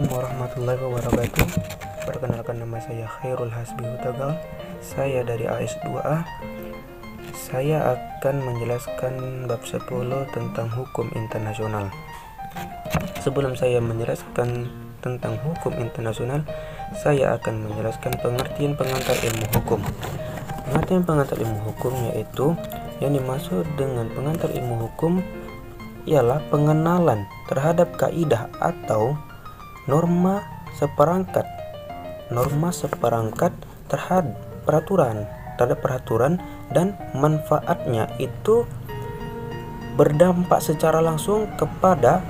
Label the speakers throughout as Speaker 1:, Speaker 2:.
Speaker 1: Warahmatullahi wabarakatuh. Perkenalkan, nama saya Khairul Hasbi Hutagal. Saya dari AS2A. Saya akan menjelaskan bab 10 tentang hukum internasional. Sebelum saya menjelaskan tentang hukum internasional, saya akan menjelaskan pengertian pengantar ilmu hukum. Pengertian pengantar ilmu hukum yaitu yang dimaksud dengan pengantar ilmu hukum ialah pengenalan terhadap kaidah atau norma seperangkat terhadap peraturan dan manfaatnya itu berdampak secara langsung kepada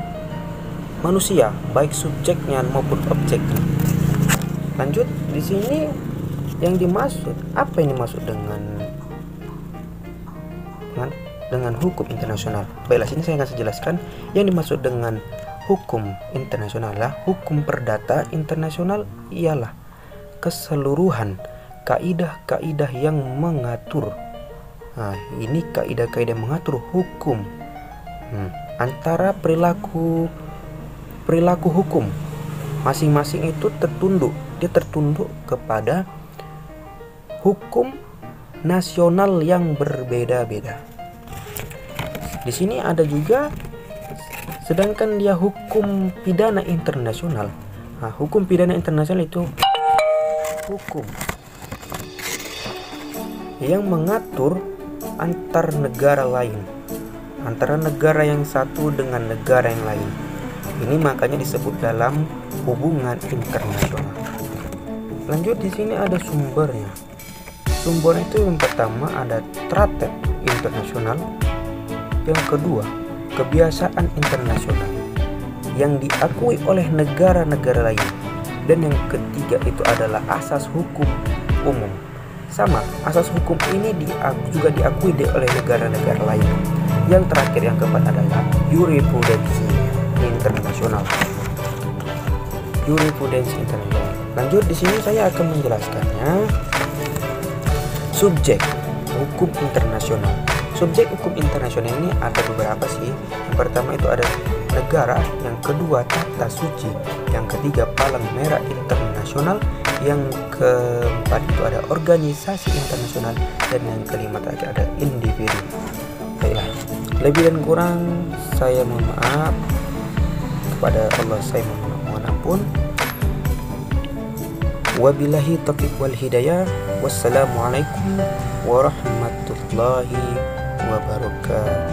Speaker 1: manusia, baik subjeknya maupun objeknya. Lanjut, di sini yang dimaksud, apa yang dimaksud dengan hukum internasional? Baiklah, sini saya akan jelaskan yang dimaksud dengan hukum internasional adalah hukum perdata internasional ialah keseluruhan kaidah-kaidah yang mengatur. Ini kaidah-kaidah mengatur hukum antara perilaku hukum masing-masing itu tertunduk kepada hukum nasional yang berbeda-beda. Di sini ada juga, sedangkan dia hukum pidana internasional. Hukum pidana internasional itu hukum yang mengatur antar negara lain, antara negara yang satu dengan negara yang lain. Ini makanya disebut dalam hubungan internasional. Lanjut, di sini ada sumbernya. Sumber itu yang pertama ada traktat internasional, yang kedua kebiasaan internasional yang diakui oleh negara-negara lain, dan yang ketiga itu adalah asas hukum umum. Sama, asas hukum ini juga diakui oleh negara-negara lain. Yang terakhir, yang keempat adalah jurisprudensi internasional. Jurisprudensi internasional. Lanjut, di sini saya akan menjelaskannya. Subjek hukum internasional. Subjek hukum internasional ini ada beberapa sih. Yang pertama itu ada negara, yang kedua tata suci, yang ketiga palang merah internasional, yang keempat itu ada organisasi internasional, dan yang kelima terakhir ada individu. Baiklah, lebih dan kurang saya mohon maaf kepada Allah, saya mohon ampun. Wabillahi taufiq wal hidayah. Wassalamualaikum warahmatullahi wabarakatuh.